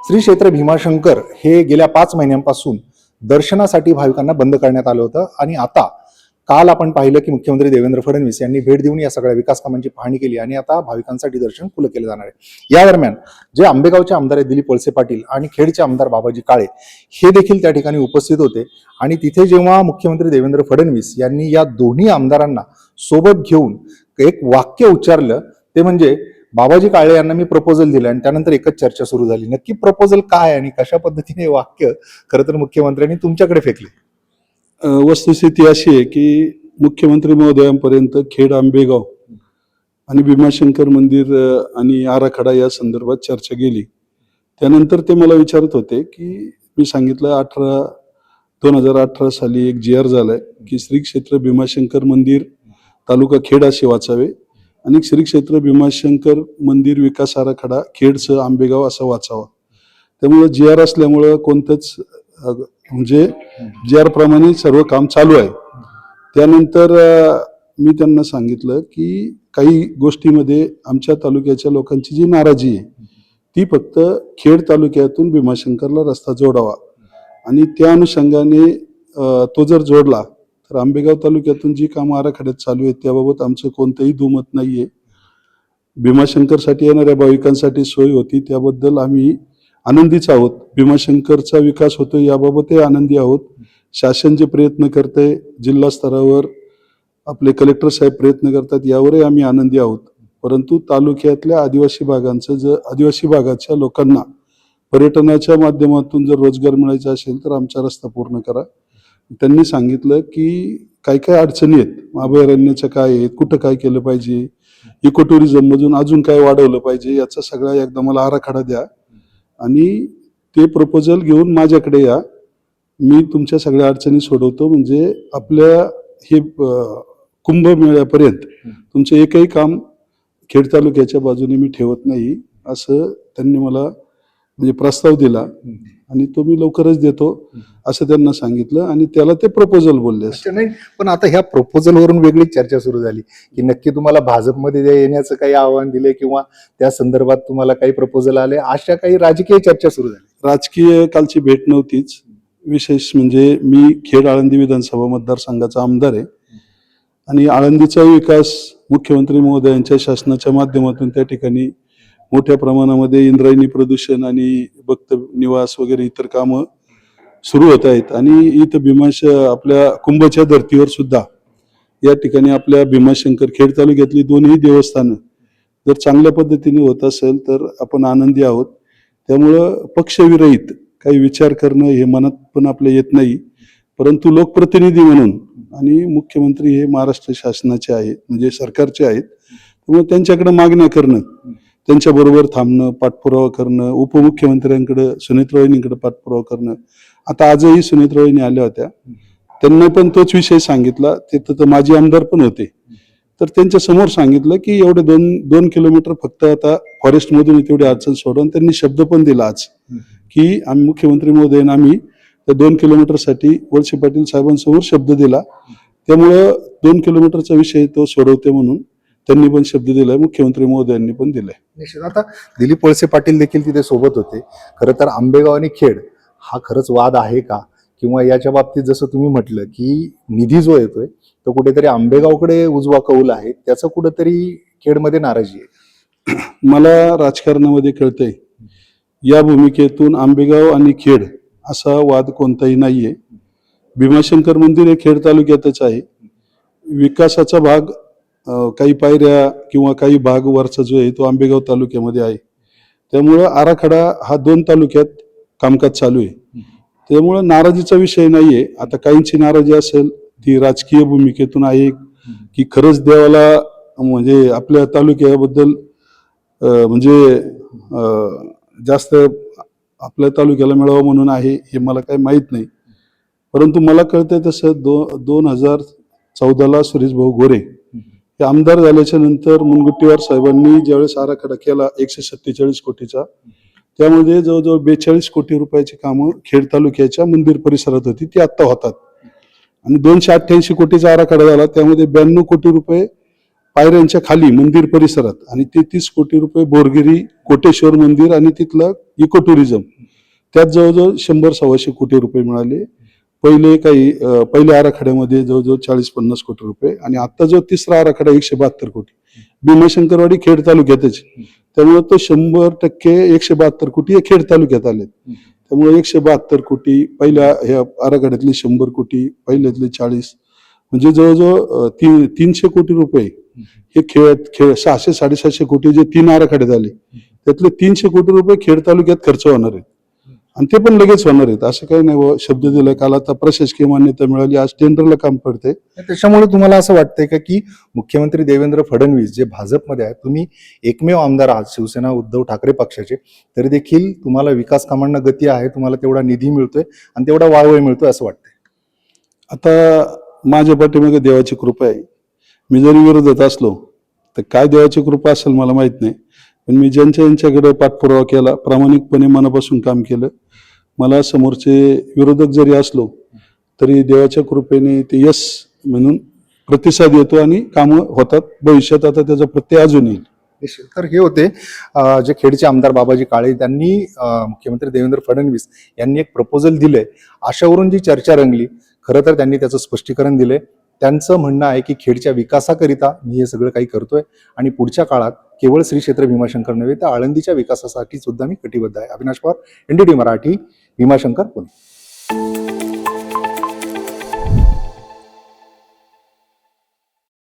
श्री क्षेत्र भीमाशंकर हे गेल्या 5 महिन्यांपासून दर्शनासाठी भाविकांना बंद करण्यात आलं होतं आणि आता काल आपण पाहिलं की मुख्यमंत्री देवेंद्र फडणवीस यांनी भेट देऊन या सगळ्या विकास कामांची पाहणी केली आणि आता भाविकांसाठी दर्शन खुलं केलं जाणार आहे। या दरम्यान जे आंबेगावचे आमदार आहेत दिलीप वळसे पाटील आणि खेडचे आमदार बाबाजी काळे हे देखील त्या ठिकाणी उपस्थित होते आणि तिथे जेव्हा मुख्यमंत्री देवेंद्र फडणवीस यांनी या दोन्ही आमदारांना सोबत घेऊन एक वाक्य उच्चारलं ते म्हणजे बाबाजी काळे यांना मी प्रपोजल दिलं आणि त्यानंतर एकच चर्चा सुरू झाली। नक्की प्रपोजल काय आणि कशा पद्धतीने वाक्य खरं तर मुख्यमंत्र्यांनी तुमच्याकडे फेकले? वस्तुस्थिती अशी आहे की मुख्यमंत्री महोदयांपर्यंत खेड आंबेगाव आणि भीमाशंकर मंदिर आणि आराखडा या संदर्भात चर्चा गेली। त्यानंतर ते मला विचारत होते की मी सांगितलं 2018 साली एक GR झालाय की श्री क्षेत्र भीमाशंकर मंदिर तालुका खेड असे वाचावे आणि श्री क्षेत्र भीमाशंकर मंदिर विकास आराखडा खेडचं आंबेगाव असं वाचावा। त्यामुळे GR असल्यामुळं कोणतंच म्हणजे GR प्रमाणे सर्व काम चालू आहे। त्यानंतर मी त्यांना सांगितलं की काही गोष्टीमध्ये आमच्या तालुक्याच्या लोकांची जी नाराजी आहे ती फक्त खेड तालुक्यातून भीमाशंकरला रस्ता जोडावा आणि त्या अनुषंगाने तो जर जोडला तर आंबेगाव तालुक्यातून जी कामं आराखड्यात चालू आहेत त्याबाबत आमचं कोणतंही दुमत नाहीये। भीमाशंकरसाठी येणाऱ्या भाविकांसाठी सोय होती त्याबद्दल आम्ही आनंदीच आहोत। भीमाशंकरचा विकास होतो याबाबतही आनंदी आहोत। शासन जे प्रयत्न करते जिल्हा स्तरावर आपले कलेक्टर साहेब प्रयत्न करतात यावरही आम्ही आनंदी आहोत। परंतु तालुक्यातल्या आदिवासी भागाच्या लोकांना पर्यटनाच्या माध्यमातून जर रोजगार मिळायचा असेल तर आमचा रस्ता पूर्ण करा। त्यांनी सांगितलं की काय काय अडचणी आहेत, अभयारण्याच्या काय आहेत, कुठं काय केलं पाहिजे, इको टुरिझम मधून अजून काय वाढवलं पाहिजे याचा सगळा एकदा मला आराखडा द्या आणि ते प्रपोजल घेऊन माझ्याकडे या, मी तुमच्या सगळ्या अडचणी सोडवतो। म्हणजे आपल्या हे कुंभमेळ्यापर्यंत तुमचं एकही काम खेड तालुक्याच्या बाजूने मी ठेवत नाही असं त्यांनी मला म्हणजे प्रस्ताव दिला आणि तो मी लवकरच देतो असं त्यांना सांगितलं आणि त्याला ते प्रपोजल बोलले। नाही, पण आता ह्या प्रपोजल वरून वेगळी चर्चा सुरू झाली की नक्की तुम्हाला भाजपमध्ये येण्याचं काही आव्हान दिले किंवा त्या संदर्भात तुम्हाला काही प्रपोजल आले, अशा काही राजकीय चर्चा सुरू झाली? राजकीय कालची भेट नव्हतीच। विशेष म्हणजे मी खेड आळंदी विधानसभा मतदारसंघाचा आमदार आहे आणि आळंदीचा विकास मुख्यमंत्री महोदयांच्या शासनाच्या माध्यमातून त्या ठिकाणी मोठ्या प्रमाणामध्ये इंद्रायणी प्रदूषण आणि भक्त निवास वगैरे इतर कामं सुरू होत आहेत आणि इथं आपल्या कुंभच्या धर्तीवर सुद्धा या ठिकाणी आपल्या भीमाशंकर खेड तालुक्यातली दोन्ही देवस्थानं जर चांगल्या पद्धतीने होत असेल तर आपण आनंदी आहोत। त्यामुळं पक्षविरहित काही विचार करणं हे मनात पण आपल्या येत नाही, परंतु लोकप्रतिनिधी म्हणून आणि मुख्यमंत्री हे महाराष्ट्र शासनाचे आहेत म्हणजे सरकारचे आहेत, त्यामुळे त्यांच्याकडे मागण्या करणं, त्यांच्याबरोबर थांबणं, पाठपुरावा करणं, उपमुख्यमंत्र्यांकडे सुनेत्राबाईंकडे पाठपुरावा करणं। आता आजही सुनेत्राबाईंनी आल्या होत्या, त्यांना पण तोच विषय सांगितला, तिथं तर माजी आमदार पण होते, तर त्यांच्या समोर सांगितलं की एवढे 2 किलोमीटर फक्त आता फॉरेस्ट मधून तेवढी अडचण सोडून त्यांनी शब्द पण दिला आज की आम्ही मुख्यमंत्री महोदयांना आम्ही त्या 2 किलोमीटरसाठी वळसे पाटील साहेबांसमोर शब्द दिला, त्यामुळं 2 किलोमीटरचा विषय तो सोडवते म्हणून त्यांनी पण शब्द दिलाय, मुख्यमंत्री महोदयांनी पण दिलाय। निश्चित आता दिलीप वळसे पाटील देखील तिथे सोबत होते। खरं तर आंबेगाव आणि खेड हा खरंच वाद आहे का, किंवा याच्या बाबतीत जसं तुम्ही म्हटलं की निधी जो येतोय तो कुठेतरी आंबेगावकडे उजवा कौल आहे, त्याचं कुठेतरी खेडमध्ये नाराजी आहे? मला राजकारणामध्ये कळतंय या भूमिकेतून आंबेगाव आणि खेड असा वाद कोणताही नाहीये। भीमाशंकर मंदिर हे खेड तालुक्यातच आहे। विकासाचा भाग काही पायऱ्या किंवा काही भाग वरचा जो आहे तो आंबेगाव तालुक्यामध्ये आहे, त्यामुळं आराखडा हा 2 तालुक्यात कामकाज चालू आहे, त्यामुळं नाराजीचा विषय नाहीये। आता काहींची नाराजी असेल ती राजकीय भूमिकेतून आहे की खरंच देवाला म्हणजे आपल्या तालुक्याबद्दल म्हणजे जास्त आपल्या तालुक्याला मिळावं म्हणून आहे, हे मला काही माहित नाही, परंतु मला कळतंय तसं 2014ला सुरेश भाऊ गोरे हे आमदार झाल्याच्या नंतर मुनगंटीवार साहेबांनी ज्यावेळेस आराखडा केला 147 कोटीचा, त्यामध्ये जवळजवळ 42 कोटी रुपयाची कामं खेड तालुक्याच्या मंदिर परिसरात होती, ती आत्ता होतात आणि 288 कोटीचा आराखडा झाला, त्यामध्ये 92 कोटी रुपये पायऱ्यांच्या खाली मंदिर परिसरात आणि ते 30 कोटी रुपये बोरगिरी कोटेश्वर मंदिर आणि तिथलं इको टुरिझम त्यात जवळजवळ 100-125 कोटी रुपये मिळाले. पहिल्या आराखड्यामध्ये जवळजवळ 40-50 कोटी रुपये आणि आता जो तिसरा आराखडा 172 कोटी. भीमाशंकरवाडी खेड तालुक्यातच, त्यामुळे तो 100% 172 कोटी हे खेड तालुक्यात आले. त्यामुळे 172 कोटी, पहिल्या ह्या आराखड्यातले 100 कोटी, पहिल्यातले 40, म्हणजे जवळजवळ 300 कोटी रुपये हे खेळ 600-750 कोटी जे 3 आराखड्यात आले त्यातले 300 कोटी रुपये खेड तालुक्यात खर्च होणार आहेत आणि ते पण लगेच होणार आहेत. असं काही नाही शब्द दिलाय, काल आता प्रशासकीय मान्यता मिळाली, आज टेंडरला काम पडते. त्याच्यामुळे तुम्हाला असं वाटतंय का की मुख्यमंत्री देवेंद्र फडणवीस जे भाजपमध्ये आहेत, तुम्ही एकमेव आमदार आहात शिवसेना उद्धव ठाकरे पक्षाचे, तरी देखील तुम्हाला विकास कामांना गती आहे, तुम्हाला तेवढा निधी मिळतोय आणि तेवढा वाळवळ मिळतोय असं वाटतंय? आता माझ्या पाठीमागे देवाची कृपा आहे. मी जरी विरोधात असलो तर काय देवाची कृपा असेल मला माहित नाही, पण मी यांच्याकडे पाठपुरावा केला, प्रामाणिकपणे मनापासून काम केलं. मला समोरचे विरोधक जरी असलो तरी देवाच्या कृपेने ते यश म्हणून प्रतिसाद येतो आणि कामं होतात. भविष्यात आता त्याचा प्रत्यय अजून येईल. तर हे होते जे खेडचे आमदार बाबाजी काळे. त्यांनी मुख्यमंत्री देवेंद्र फडणवीस यांनी एक प्रपोजल दिलंय, अशावरून जी चर्चा रंगली. खरं तर त्यांनी त्याचं स्पष्टीकरण दिलंय. त्यांचं म्हणणं आहे की खेडच्या विकासाकरिता मी हे सगळं काही करतोय आणि पुढच्या काळात केवळ श्री क्षेत्र भीमाशंकर नव्हे तर आळंदीच्या विकासासाठी सुद्धा मी कटिबद्ध आहे. अविनाश पवार, NDTV मराठी, भीमाशंकर, पुणे.